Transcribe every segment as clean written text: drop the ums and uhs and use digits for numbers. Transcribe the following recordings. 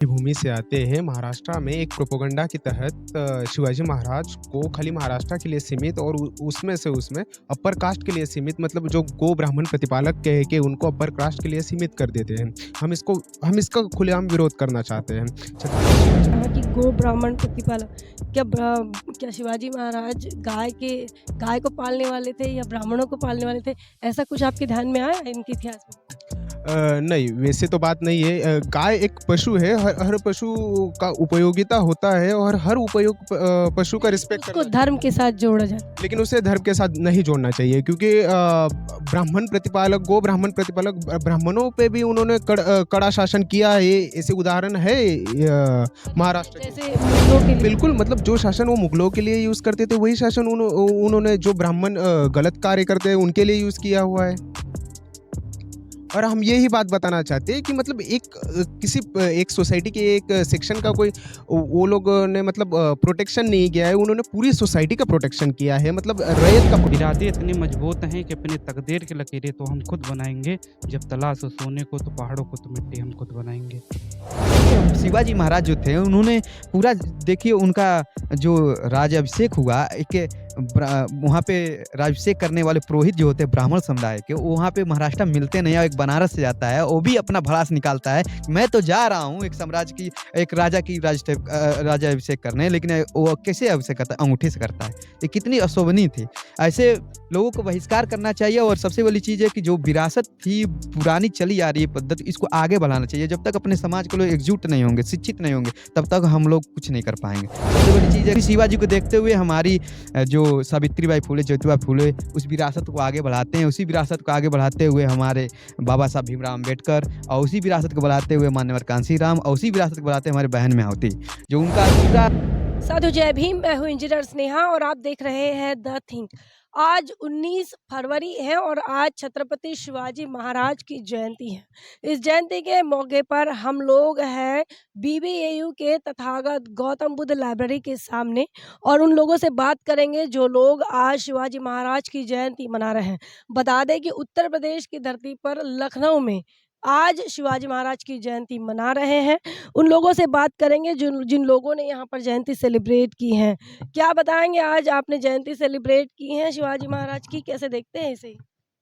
भूमि से आते हैं। महाराष्ट्र में एक प्रोपेगेंडा के तहत शिवाजी महाराज को खाली महाराष्ट्र के लिए सीमित और उसमें अपर कास्ट के लिए सीमित, मतलब जो गो ब्राह्मण प्रतिपालक कह के उनको अपर कास्ट के लिए सीमित कर देते हैं। हम इसका खुलेआम विरोध करना चाहते हैं। कहा कि गो ब्राह्मण प्रतिपालक क्या शिवाजी महाराज गाय को पालने वाले थे या ब्राह्मणों को पालने वाले थे? ऐसा कुछ आपके ध्यान में आया है इनके इतिहास में? नहीं, वैसे तो बात नहीं है। गाय एक पशु है, हर पशु का उपयोगिता होता है और हर पशु का रिस्पेक्ट उसको करना चाहिए। धर्म के साथ जोड़ा जाए। लेकिन उसे धर्म के साथ नहीं जोड़ना चाहिए, क्योंकि गो ब्राह्मण प्रतिपालक ब्राह्मणों पे भी उन्होंने कड़ा शासन किया है। ऐसे उदाहरण है महाराष्ट्र के। जैसे मुगलों के लिए बिल्कुल, मतलब जो शासन वो मुगलों के लिए यूज़ करते थे, वही शासन उन्होंने जो ब्राह्मण गलत कार्य करते हैं उनके लिए यूज़ किया हुआ है। और हम यही बात बताना चाहते हैं कि मतलब एक सोसाइटी के एक सेक्शन का कोई वो लोगों ने मतलब प्रोटेक्शन नहीं किया है, उन्होंने पूरी सोसाइटी का प्रोटेक्शन किया है, मतलब रैयत का। इरादे इतने मजबूत हैं कि अपने तकदीर की लकीरें तो हम खुद बनाएंगे। जब तलाश हो सोने को तो पहाड़ों को तो मिट्टी हम खुद बनाएंगे। शिवाजी महाराज जो थे उन्होंने पूरा देखिए उनका जो राज्याभिषेक हुआ एक वहाँ पे राज्याभिषेक करने वाले पुरोहित जो होते हैं ब्राह्मण समुदाय के, वहाँ पे महाराष्ट्र में मिलते नहीं है। एक बनारस से जाता है, वो भी अपना भड़ास निकालता है, मैं तो जा रहा हूँ एक राजा की राज्याभिषेक करने, लेकिन वो कैसे अभिषेक करता है? अंगूठे से करता है। ये कितनी अशोभनीय थी। ऐसे लोगों को बहिष्कार करना चाहिए। और सबसे बड़ी चीज़ है कि जो विरासत थी पुरानी चली आ रही है पद्धति, इसको आगे बढ़ाना चाहिए। जब तक अपने समाज के लोग एकजुट नहीं होंगे, शिक्षित नहीं होंगे, तब तक हम लोग कुछ नहीं कर पाएंगे। सबसे बड़ी चीज़ है कि शिवाजी को देखते हुए हमारी जो सावित्रीबाई फुले, ज्योतिबा फुले उस विरासत को आगे बढ़ाते हैं। उसी विरासत को आगे बढ़ाते हुए हमारे बाबा साहब भीमराव अम्बेडकर, और उसी विरासत को बढ़ाते हुए मान्यवर कांशीराम, और उसी विरासत को बढ़ाते हुए हमारी बहन मायावती, जो उनका पूरा। साधु जय भीम। मैं हूँ इंजीनियर स्नेहा और आप देख रहे हैं द थिंक। आज 19 फरवरी है और आज छत्रपति शिवाजी महाराज की जयंती है। इस जयंती के मौके पर हम लोग हैं बीबीएयू के तथागत गौतम बुद्ध लाइब्रेरी के सामने और उन लोगों से बात करेंगे जो लोग आज शिवाजी महाराज की जयंती मना रहे हैं। बता दें कि उत्तर प्रदेश की धरती पर लखनऊ में आज शिवाजी महाराज की जयंती मना रहे हैं। उन लोगों से बात करेंगे जिन लोगों ने यहाँ पर जयंती सेलिब्रेट की है। क्या बताएंगे, आज आपने जयंती सेलिब्रेट की है शिवाजी महाराज की, कैसे देखते हैं इसे?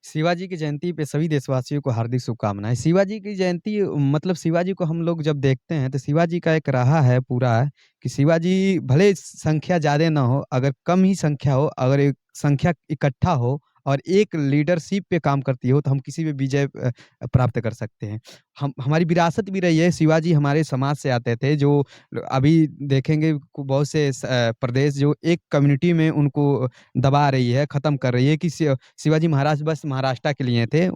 शिवाजी की जयंती पे सभी देशवासियों को हार्दिक शुभकामनाएं। शिवाजी की जयंती मतलब शिवाजी को हम लोग जब देखते हैं तो शिवाजी का एक रहा है पूरा कि शिवाजी भले संख्या ज़्यादा ना हो, अगर कम ही संख्या हो, अगर एक संख्या इकट्ठा हो और एक लीडरशिप पे काम करती हो, तो हम किसी भी विजय प्राप्त कर सकते हैं। हमारी विरासत भी रही है। शिवाजी हमारे समाज से आते थे, जो अभी देखेंगे बहुत से प्रदेश जो एक कम्युनिटी में उनको दबा रही है, ख़त्म कर रही है कि शिवाजी महाराज बस महाराष्ट्र के लिए थे।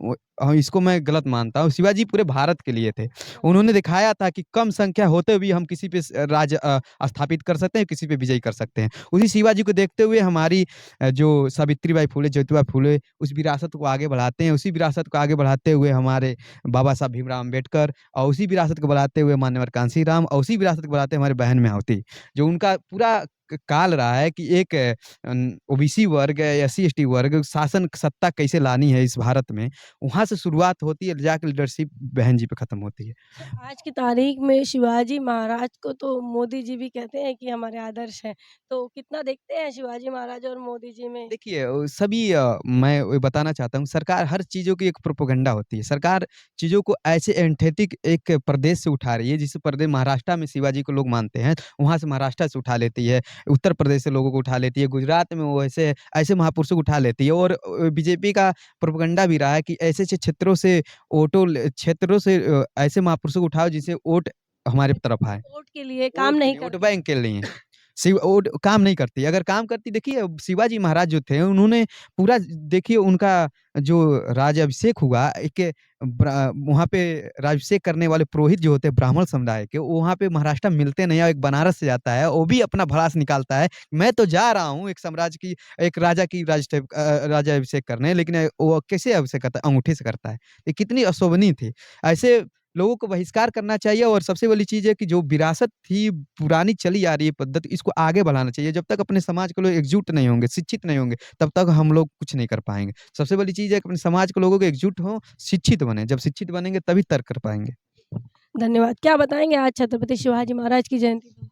इसको मैं गलत मानता हूँ। शिवाजी पूरे भारत के लिए थे। उन्होंने दिखाया था कि कम संख्या होते हुए भी हम किसी पे स्थापित कर सकते हैं, किसी पे विजय कर सकते हैं। उसी शिवाजी को देखते हुए हमारी जो सावित्रीबाई फुले, ज्योतिबा फुले उस विरासत को आगे बढ़ाते हैं। उसी विरासत को आगे बढ़ाते हुए हमारे बाबा साहब भीमराव अम्बेडकर, और उसी विरासत को बढ़ाते हुए मान्यवर कांशीराम, और उसी विरासत को बढ़ाते हुए हमारी बहन मायावती, जो उनका पूरा काल रहा है कि एक ओबीसी वर्ग, एससी-एसटी वर्ग शासन सत्ता कैसे लानी है इस भारत में, वहाँ से शुरुआत होती है, जाके लीडरशिप बहन जी पे खत्म होती है। आज की तारीख में शिवाजी महाराज को तो मोदी जी भी कहते हैं कि हमारे आदर्श हैं। तो कितना देखते हैं शिवाजी महाराज और मोदी जी में? देखिए मैं वो बताना चाहता हूँ, सरकार हर चीज़ों की एक प्रोपेगेंडा होती है। सरकार चीज़ों को ऐसे एंथेटिक एक प्रदेश से उठा रही है, जिस प्रदेश महाराष्ट्र में शिवाजी को लोग मानते हैं, वहाँ से महाराष्ट्र से उठा लेती है, उत्तर प्रदेश से लोगों को उठा लेती है, गुजरात में वो ऐसे ऐसे महापुरुषों को उठा लेती है। और बीजेपी का प्रोपेगेंडा भी रहा है कि ऐसे-ऐसे क्षेत्रों से ऐसे महापुरुषों को उठाओ जिससे वोट हमारे तरफ आए। वोट के लिए काम नहीं वोट करते। बैंक के लिए। वोट काम नहीं करती। अगर काम करती, देखिए शिवाजी महाराज जो थे उन्होंने पूरा देखिए उनका जो राज्याभिषेक हुआ एक वहाँ पे राज्याभिषेक करने वाले पुरोहित जो होते हैं ब्राह्मण समुदाय के, वहाँ पे महाराष्ट्र में मिलते नहीं है। एक बनारस से जाता है, वो भी अपना भड़ास निकालता है, मैं तो जा रहा हूँ एक राजा की राज्याभिषेक करने, लेकिन वो कैसे अभिषेक करता है? अंगूठे से करता है। ये कितनी अशोभनीय थी। ऐसे लोगों को बहिष्कार करना चाहिए। और सबसे बड़ी चीज़ है कि जो विरासत थी पुरानी चली आ रही है पद्धति, इसको आगे बढ़ाना चाहिए। जब तक अपने समाज के लोग एकजुट नहीं होंगे, शिक्षित नहीं होंगे, तब तक हम लोग कुछ नहीं कर पाएँगे। सबसे बड़ी चीज़ है कि अपने समाज के लोगों को एकजुट हों, शिक्षित बनें। जब शिक्षित बनेंगे तभी तर्क कर पाएँगे। धन्यवाद। क्या बताएँगे आज छत्रपति शिवाजी महाराज की जयंती पर?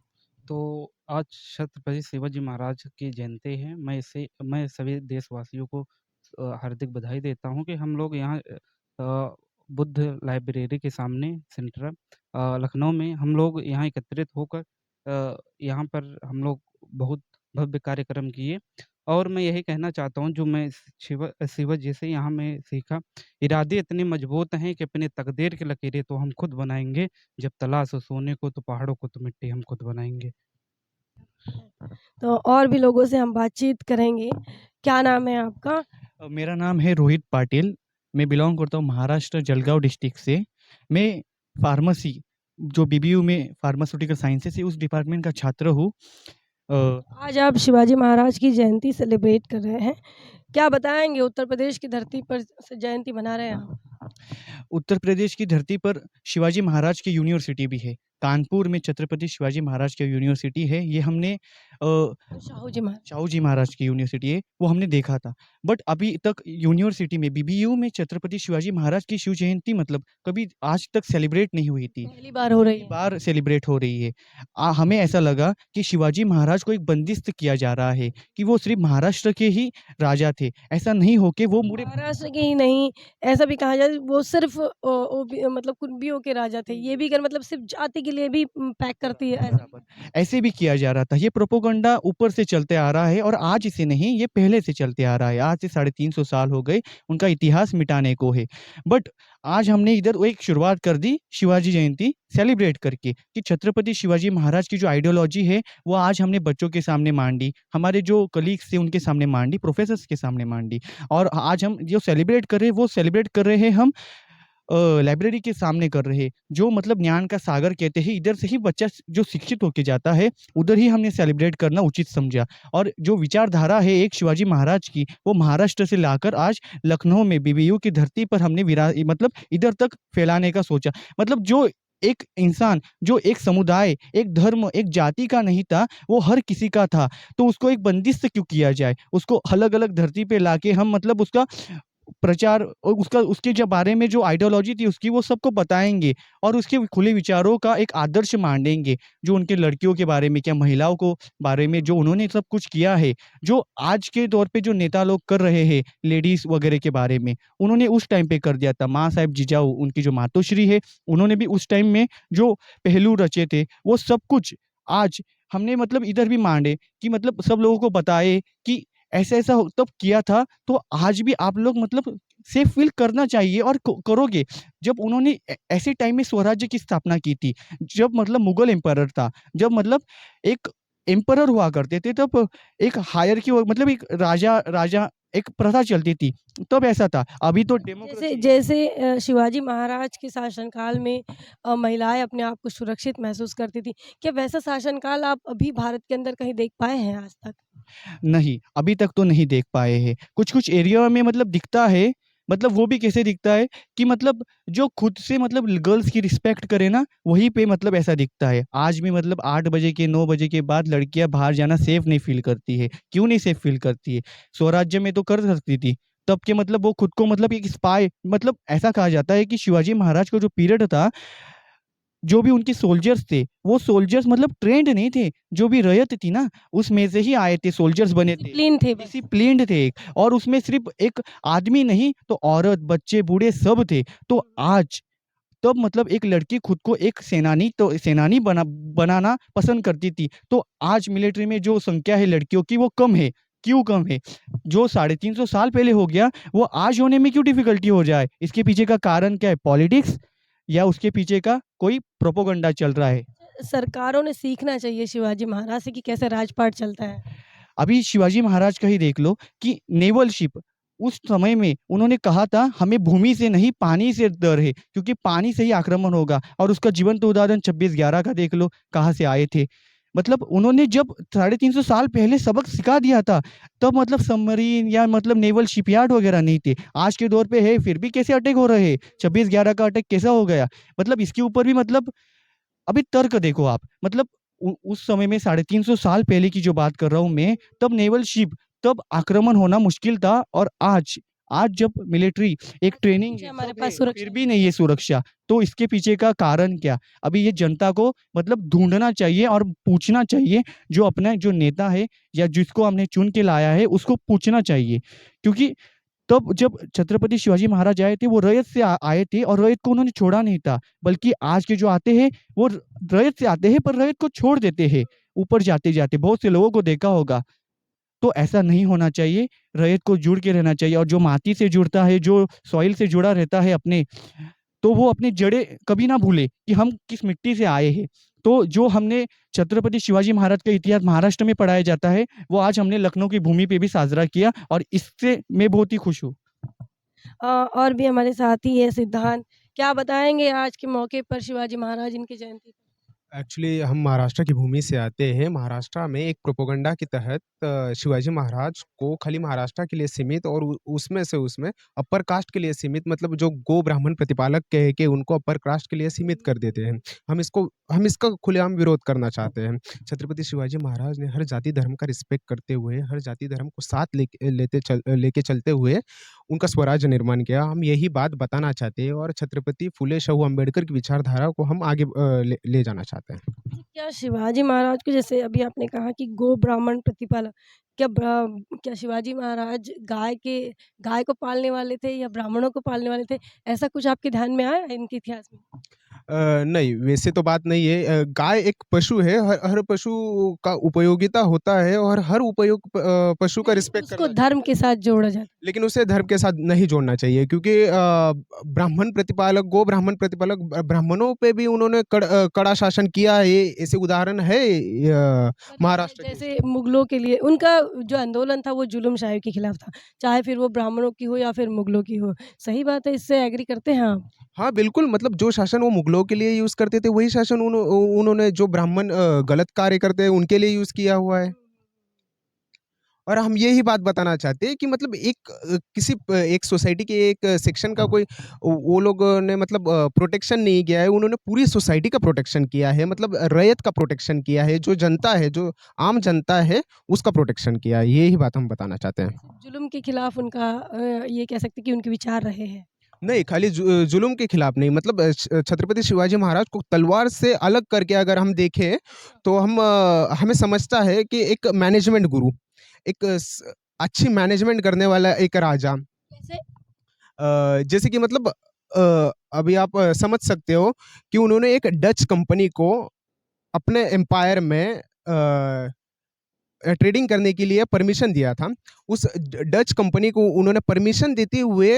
तो आज छत्रपति शिवाजी महाराज की जयंती है। मैं सभी देशवासियों को हार्दिक बधाई देता हूँ कि हम लोग यहाँ बुद्ध लाइब्रेरी के सामने सेंट्रल लखनऊ में हम लोग यहाँ एकत्रित होकर यहाँ पर हम लोग बहुत भव्य कार्यक्रम किए। और मैं यही कहना चाहता हूँ जो मैं शिवा जी से यहाँ मैं सीखा, इरादे इतने मजबूत हैं कि अपने तकदीर की लकीरें तो हम खुद बनाएँगे, जब तलाश हो सोने को तो पहाड़ों को तो मिट्टी हम खुद बनाएँगे। तो और भी लोगों से हम बातचीत करेंगे। क्या नाम है आपका? मेरा नाम है रोहित पाटिल। मैं बिलॉन्ग करता हूँ महाराष्ट्र जलगाँव डिस्ट्रिक्ट से। मैं फार्मेसी जो बीबीयू में फार्मास्यूटिकल साइंसेस है उस डिपार्टमेंट का छात्र हूँ। आज आप शिवाजी महाराज की जयंती सेलिब्रेट कर रहे हैं। क्या बताएँगे उत्तर प्रदेश की धरती पर जयंती मना रहे हैं आप? उत्तर प्रदेश की धरती पर शिवाजी महाराज की यूनिवर्सिटी भी है। कानपुर में छत्रपति शिवाजी महाराज की यूनिवर्सिटी है। ये हमने शाहू जी महाराज की यूनिवर्सिटी है, वो हमने देखा था। बट अभी तक यूनिवर्सिटी में बीबीयू में छत्रपति शिवाजी महाराज की शिव जयंती मतलब कभी आज तक सेलिब्रेट नहीं हुई थी। पहली बार हो रही पहली है। बार सेलिब्रेट हो रही है। हमें ऐसा लगा कि शिवाजी महाराज को एक बंदिस्त किया जा रहा है कि वो सिर्फ़ महाराष्ट्र के ही राजा थे। ऐसा नहीं हो के वो पूरे महाराष्ट्र के ही नहीं, ऐसा भी कहा जाए वो सिर्फ़ मतलब कुणबियों के राजा थे। ये भी अगर मतलब सिर्फ़ जाति के लिए भी पैक करती है ऐसा। बराबर। ऐसे भी किया जा रहा था। ये प्रोपेगेंडा ऊपर से चलते आ रहा है और आज से नहीं, ये पहले से चलते आ रहा है। आज से 350 साल हो गए, उनका इतिहास मिटाने को है। बट आज हमने इधर वो एक शुरुआत कर दी शिवाजी जयंती सेलिब्रेट करके कि छत्रपति शिवाजी महाराज की जो आइडियोलॉजी है, वो आज हमने बच्चों के सामने मांडी, हमारे जो कलीग्स थे उनके सामने मांडी, प्रोफ़ेसर्स के सामने मांडी। और आज हम जो सेलिब्रेट कर रहे हैं, वो सेलिब्रेट कर रहे हैं हम लाइब्रेरी के सामने कर रहे हैं, जो मतलब ज्ञान का सागर कहते हैं, इधर से ही बच्चा जो शिक्षित होके जाता है, उधर ही हमने सेलिब्रेट करना उचित समझा। और जो विचारधारा है एक शिवाजी महाराज की, वो महाराष्ट्र से लाकर आज लखनऊ में बीबीयू की धरती पर हमने मतलब इधर तक फैलाने का सोचा। मतलब जो एक इंसान, जो एक समुदाय, एक धर्म, एक जाति का नहीं था, वो हर किसी का था, तो उसको एक बंदिस्त क्यों किया जाए? उसको अलग-अलग धरती पे लाके हम मतलब उसका प्रचार और उसके जो बारे में जो आइडियोलॉजी थी उसकी वो सबको बताएँगे और उसके खुले विचारों का एक आदर्श मानेंगे। जो उनके लड़कियों के बारे में, क्या महिलाओं को बारे में जो उन्होंने सब कुछ किया है, जो आज के दौर पे जो नेता लोग कर रहे हैं, लेडीज़ वगैरह के बारे में, उन्होंने उस टाइम पे कर दिया था। माँ साहेब जिजाऊ उनकी जो मातोश्री है, उन्होंने भी उस टाइम में जो पहलू रचे थे, वो सब कुछ आज हमने मतलब इधर भी मांडे कि मतलब सब लोगों को बताए कि ऐसा-ऐसा तब किया था, तो आज भी आप लोग मतलब सेफ फ़ील करना चाहिए और करोगे। जब उन्होंने ऐसे टाइम में स्वराज्य की स्थापना की थी, जब मतलब मुगल एम्परर था, जब मतलब एक एम्परर हुआ करते थे, तब एक हायरार्की मतलब एक राजा एक प्रथा चलती थी, तब ऐसा था। अभी तो डेमोक्रेसी जैसे शिवाजी महाराज के शासनकाल में महिलाएँ अपने आप को सुरक्षित महसूस करती थी। क्या वैसा शासनकाल आप अभी भारत के अंदर कहीं देख पाए हैं आज तक? नहीं, अभी तक तो नहीं देख पाए हैं। कुछ-कुछ एरिया में मतलब दिखता है, मतलब वो भी कैसे दिखता है कि मतलब जो खुद से मतलब गर्ल्स की रिस्पेक्ट करे ना, वहीं पे मतलब ऐसा दिखता है। आज भी मतलब 8 बजे के 9 बजे के बाद लड़कियाँ बाहर जाना सेफ नहीं फ़ील करती है। क्यों नहीं सेफ फ़ील करती है? स्वराज्य में तो कर सकती थी। तब के मतलब वो खुद को मतलब एक स्पाई मतलब ऐसा कहा जाता है कि शिवाजी महाराज का जो पीरियड था, जो भी उनके सोल्जर्स थे, वो सोल्जर्स मतलब ट्रेंड नहीं थे। जो भी रयत थी ना, उसमें से ही आए थे, सोल्जर्स बने थे। डिसिप्लिन थे बस। डिसिप्लिन्ड थे और उसमें सिर्फ़ एक आदमी नहीं, तो औरत, बच्चे, बूढ़े सब थे। तो आज तब मतलब एक लड़की खुद को एक सेनानी बनाना पसंद करती थी। तो आज मिलिट्री में जो संख्या है लड़कियों की वो कम है। क्यों कम है? जो 350 साल पहले हो गया, वो आज होने में क्यों डिफ़िकल्टी हो जाए? इसके पीछे का कारण क्या है? पॉलिटिक्स या उसके पीछे का कोई प्रोपेगेंडा चल रहा है? सरकारों ने सीखना चाहिए शिवाजी महाराज से कि कैसे राजपाट चलता है। अभी शिवाजी महाराज का ही देख लो कि नेवल शिप उस समय में उन्होंने कहा था हमें भूमि से नहीं पानी से डर है क्योंकि पानी से ही आक्रमण होगा और उसका जीवंत उदाहरण 26/11 का देख लो कहाँ से आए थे। मतलब उन्होंने जब 350 साल पहले सबक सिखा दिया था, तब मतलब सबमरीन या मतलब नेवल शिपयार्ड वगैरह नहीं थे। आज के दौर पे है फिर भी कैसे अटैक हो रहे हैं? 26/11 का अटैक कैसा हो गया? मतलब इसके ऊपर भी मतलब अभी तर्क देखो आप, मतलब उस समय में 350 साल पहले की जो बात कर रहा हूँ मैं, तब नेवल शिप, तब आक्रमण होना मुश्किल था और आज आज जब मिलिट्री एक ट्रेनिंग है है, हमारे सब पास है, सुरक्षा फिर भी नहीं है सुरक्षा, तो इसके पीछे का कारण क्या? अभी ये जनता को मतलब ढूँढना चाहिए और पूछना चाहिए, जो अपना जो नेता है या जिसको हमने चुन के लाया है, उसको पूछना चाहिए। क्योंकि तब जब छत्रपति शिवाजी महाराज आए थे, वो रयत से आए थे और रयत को उन्होंने छोड़ा नहीं था, बल्कि आज के जो आते हैं, वो रयत से आते हैं पर रयत को छोड़ देते हैं, ऊपर जाते-जाते। बहुत से लोगों को देखा होगा, तो ऐसा नहीं होना चाहिए, रयत को जुड़ के रहना चाहिए और जो माटी से जुड़ता है, जो सॉइल से जुड़ा रहता है अपने, तो वो अपनी जड़ें कभी ना भूले कि हम किस मिट्टी से आए हैं। तो जो हमने छत्रपति शिवाजी महाराज का इतिहास महाराष्ट्र में पढ़ाया जाता है, वो आज हमने लखनऊ की भूमि पे भी साझा किया और इससे मैं बहुत ही खुश हूँ। और भी हमारे साथी है सिद्धांत, क्या बताएँगे आज के मौके पर शिवाजी महाराज इनकी जयंती पर? एक्चुअली हम महाराष्ट्र की भूमि से आते हैं। महाराष्ट्र में एक प्रोपेगेंडा के तहत शिवाजी महाराज को खाली महाराष्ट्र के लिए सीमित और उसमें अपर कास्ट के लिए सीमित, मतलब जो गो ब्राह्मण प्रतिपालक कह के उनको अपर कास्ट के लिए सीमित कर देते हैं। हम इसका खुलेआम विरोध करना चाहते हैं। छत्रपति शिवाजी महाराज ने हर जाति धर्म का रिस्पेक्ट करते हुए, हर जाति धर्म को साथ लेके चलते हुए उनका स्वराज्य निर्माण किया। हम यही बात बताना चाहते हैं और छत्रपति फूले शाहू अम्बेडकर की विचारधारा को हम आगे ले जाना चाहते हैं। क्या शिवाजी महाराज को, जैसे अभी आपने कहा कि गो ब्राह्मण प्रतिपालक, क्या शिवाजी महाराज गाय को पालने वाले थे या ब्राह्मणों को पालने वाले थे? ऐसा कुछ आपके ध्यान में आया इनके इतिहास में? नहीं, वैसे तो बात नहीं है। गाय एक पशु है, हर हर पशु का उपयोगिता होता है और हर पशु का लेकिन रिस्पेक्ट उसको करना धर्म चाहिए। के साथ जोड़ा जाता है। लेकिन उसे धर्म के साथ नहीं जोड़ना चाहिए, क्योंकि ब्राह्मण प्रतिपालक, गो ब्राह्मण प्रतिपालक ब्राह्मणों पे भी उन्होंने कड़ा शासन किया है। ऐसे उदाहरण है महाराष्ट्र के। जैसे मुगलों के लिए उनका जो आंदोलन था वो जुल्मशाही के खिलाफ था, चाहे फिर वो ब्राह्मणों की हो या फिर मुगलों की हो। सही बात है, इससे एग्री करते हैं आप? हाँ, बिल्कुल, मतलब जो शासन वो मुगलों के लिए यूज़ करते थे, वही शासन उन्होंने जो ब्राह्मण गलत कार्य करते हैं, उनके लिए यूज़ किया हुआ है। और हम यही बात बताना चाहते हैं कि मतलब एक सोसाइटी के एक सेक्शन का कोई वो लोगों ने मतलब प्रोटेक्शन नहीं किया है, उन्होंने पूरी सोसाइटी का प्रोटेक्शन किया है, मतलब रैयत का प्रोटेक्शन किया है, जो जनता है, जो आम जनता है, उसका प्रोटेक्शन किया है। यही बात हम बताना चाहते हैं। जुल्म के खिलाफ उनका ये कह सकते हैं कि उनके विचार रहे हैं। नहीं, खाली जुल्म के खिलाफ नहीं, मतलब छत्रपति शिवाजी महाराज को तलवार से अलग करके अगर हम देखें, तो हमें समझता है कि एक मैनेजमेंट गुरु, एक अच्छी मैनेजमेंट करने वाला एक राजा। कैसे? जैसे कि मतलब अभी आप समझ सकते हो कि उन्होंने एक डच कंपनी को अपने एम्पायर में ट्रेडिंग करने के लिए परमिशन दिया था। उस डच कंपनी को उन्होंने परमिशन देते हुए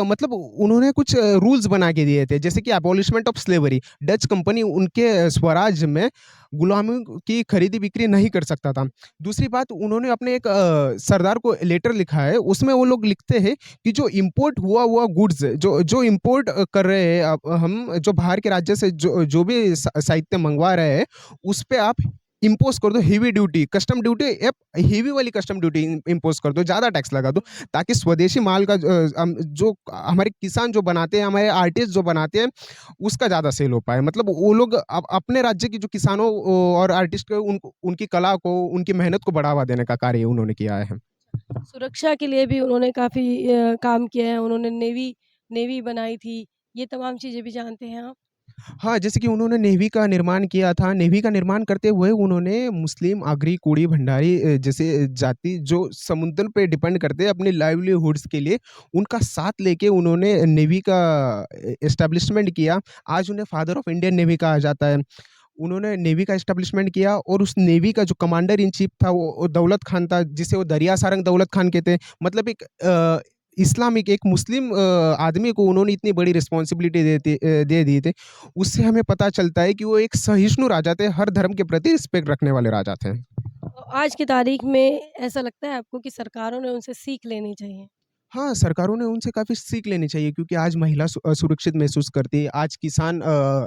मतलब उन्होंने कुछ रूल्स बना के दिए थे, जैसे कि abolishment of slavery. Dutch company उनके स्वराज में गुलामी की खरीदी बिक्री नहीं कर सकता था। दूसरी बात, उन्होंने अपने एक सरदार को लेटर लिखा है, उसमें वो लोग लिखते हैं कि जो इम्पोर्ट हुआ गुड्स जो इम्पोर्ट कर रहे हैं, हम जो बाहर के राज्य से जो भी साहित्य मंगवा रहे हैं, उस पे आप इम्पोज कर दो heavy duty, custom duty, heavy वाली कस्टम ड्यूटी इम्पोज कर दो, ज़्यादा टैक्स लगा दो, ताकि स्वदेशी माल का जो हमारे किसान जो बनाते हैं, हमारे आर्टिस्ट जो बनाते हैं, उसका ज़्यादा सेल हो पाए। मतलब वो लोग अपने राज्य की जो किसानों और आर्टिस्ट को उनकी कला को, उनकी मेहनत को बढ़ावा देने का कार्य उन्होंने किया है। सुरक्षा के लिए भी उन्होंने काफ़ी काम किया है, उन्होंने नेवी बनाई थी, ये तमाम चीज़ें भी जानते हैं आप? हाँ, जैसे कि उन्होंने नेवी का निर्माण किया था। नेवी का निर्माण करते हुए उन्होंने मुस्लिम, आगरी, कोड़ी, भंडारी जैसे जाति जो समुद्र पे डिपेंड करते हैं अपने लाइवलीहुड्स के लिए, उनका साथ लेके उन्होंने नेवी का एस्टेब्लिशमेंट किया। आज उन्हें फादर ऑफ इंडियन नेवी कहा जाता है। उन्होंने नेवी का एस्टेब्लिशमेंट किया और उस नेवी का जो कमांडर इन चीफ था वो दौलत खान था, जिसे वो दरिया सारंग दौलत खान कहते हैं। मतलब एक इस्लामिक, एक मुस्लिम आदमी को उन्होंने इतनी बड़ी रिस्पॉन्सिबिलिटी दे दी थी। उससे हमें पता चलता है कि वो एक सहिष्णु राजा थे, हर धर्म के प्रति रिस्पेक्ट रखने वाले राजा थे। तो आज की तारीख में ऐसा लगता है आपको कि सरकारों ने उनसे सीख लेनी चाहिए? हाँ, सरकारों ने उनसे काफ़ी सीख लेनी चाहिए, क्योंकि आज महिला सुरक्षित महसूस करती है। आज किसान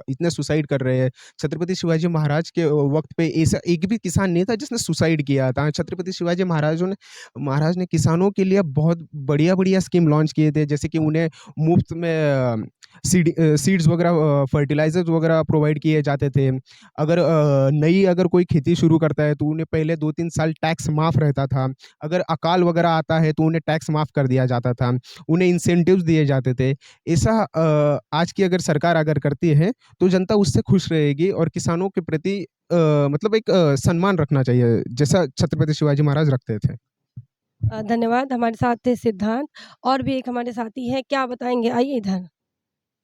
इतने सुसाइड कर रहे हैं। छत्रपति शिवाजी महाराज के वक़्त पे ऐसा एक भी किसान नहीं था जिसने सुसाइड किया था। छत्रपति शिवाजी महाराज ने किसानों के लिए बहुत बढ़िया-बढ़िया स्कीम लॉन्च किए थे, जैसे कि उन्हें मुफ़्त में सीड्स वगैरह फर्टिलाइजर्स वगैरह प्रोवाइड किए जाते थे। अगर अगर कोई खेती शुरू करता है तो उन्हें पहले 2-3 साल टैक्स माफ़ रहता था। अगर अकाल वगैरह आता है तो उन्हें टैक्स माफ़ कर दिया जाता था। उन्हें इंसेंटिव्स दिए जाते थे। ऐसा आज की अगर सरकार अगर करती है तो जनता उससे खुश रहेगी और किसानों के प्रति मतलब एक सम्मान रखना चाहिए, जैसा छत्रपति शिवाजी महाराज रखते थे। धन्यवाद। हमारे साथ थे सिद्धांत और भी एक हमारे साथी हैं, क्या बताएँगे? आइए इधर।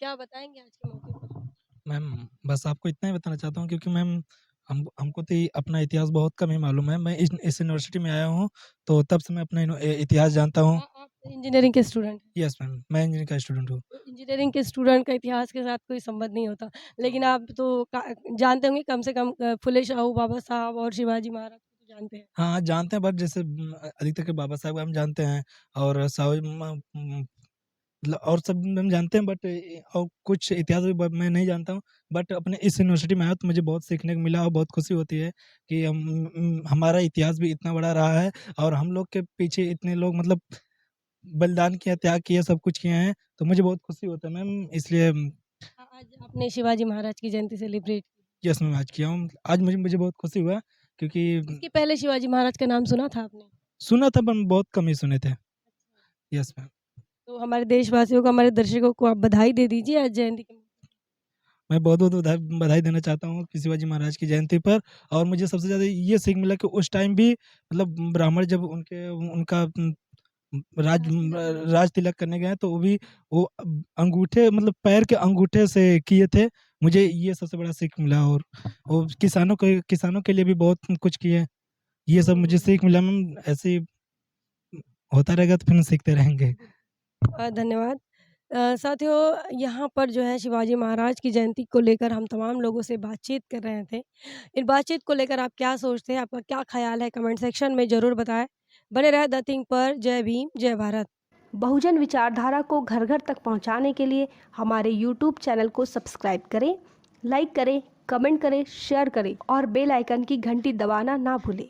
क्या बताएँगे आज के मौके पर? मैम, बस आपको इतना ही बताना चाहता हूँ क्योंकि मैम हमको तो ये अपना इतिहास बहुत कम ही मालूम है। मैं इस यूनिवर्सिटी में आया हूँ, तो तब से मैं अपना इतिहास जानता हूँ। आप इंजीनियरिंग के स्टूडेंट हैं। यस मैम, मैं इंजीनियरिंग का स्टूडेंट हूँ। तो इंजीनियरिंग के स्टूडेंट का इतिहास के साथ कोई संबंध नहीं होता। लेकिन आप तो जानते होंगे कम से कम फुले शाहू बाबा साहब और शिवाजी महाराज को तो जानते हैं। हाँ, जानते हैं बट जैसे अधिकतर के बाबा साहब हम जानते हैं और मतलब और सब हम जानते हैं बट और कुछ इतिहास भी मैं नहीं जानता हूँ। बट अपने इस यूनिवर्सिटी में आया तो मुझे बहुत सीखने को मिला और बहुत खुशी होती है कि हमारा इतिहास भी इतना बड़ा रहा है और हम लोग के पीछे इतने लोग मतलब बलिदान किया, त्याग किया, सब कुछ किए हैं, तो मुझे बहुत खुशी होता है मैम। इसलिए आज आपने शिवाजी महाराज की जयंती सेलिब्रेट की। यस मैम, आज किया हूँ। आज मुझे बहुत खुशी हुआ क्योंकि इसके पहले शिवाजी महाराज का नाम सुना था आपने? सुना था पर बहुत कम ही सुने थे। Yes ma'am. तो हमारे देशवासियों को, हमारे दर्शकों को आप बधाई दे दीजिए आज जयंती के मौके पर। मैं बहुत-बहुत बधाई देना चाहता हूँ कि शिवाजी महाराज की जयंती पर और मुझे सबसे ज़्यादा ये सीख मिला कि उस टाइम भी मतलब ब्राह्मण जब उनका राज तिलक करने गए तो वो अंगूठे मतलब पैर के अंगूठे से किए थे। मुझे ये सबसे बड़ा सीख मिला और वो किसानों के लिए भी बहुत कुछ किए। ये सब मुझे सीख मिला मैम। ऐसे ही होता रहेगा तो फिर सीखते रहेंगे। धन्यवाद। साथियों यहाँ पर जो है शिवाजी महाराज की जयंती को लेकर हम तमाम लोगों से बातचीत कर रहे थे। इस बातचीत को लेकर आप क्या सोचते हैं? आपका क्या ख़्याल है? कमेंट सेक्शन में ज़रूर बताएँ। बने रहे द थिंक पर। जय भीम, जय भारत। बहुजन विचारधारा को घर घर तक पहुंचाने के लिए हमारे YouTube चैनल को सब्सक्राइब करें, लाइक करें, कमेंट करें, शेयर करें और बेल आइकन की घंटी दबाना ना भूलें।